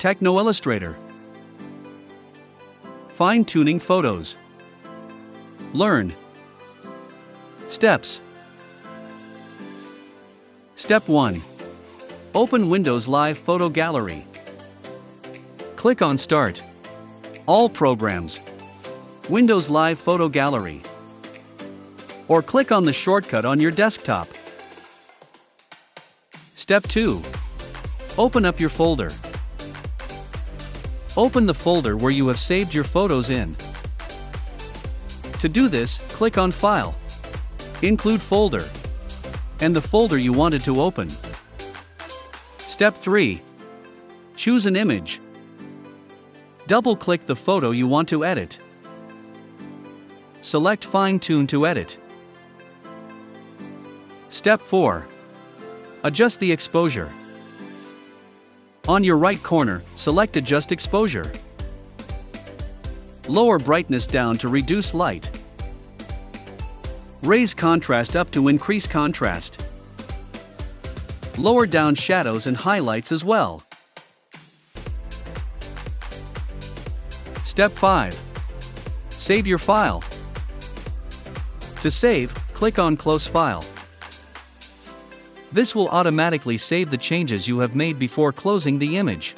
TechnoIllustrator. Fine-tuning photos. Learn. Steps. Step 1. Open Windows Live Photo Gallery. Click on Start. All Programs. Windows Live Photo Gallery. Or click on the shortcut on your desktop. Step 2. Open up your folder. Open the folder where you have saved your photos in. To do this, click on File, Include Folder, and the folder you wanted to open. Step 3. Choose an image. Double-click the photo you want to edit. Select Fine-Tune to edit. Step 4. Adjust the exposure. On your right corner, select Adjust Exposure. Lower brightness down to reduce light. Raise contrast up to increase contrast. Lower down shadows and highlights as well. Step 5. Save your file. To save, click on Close File. This will automatically save the changes you have made before closing the image.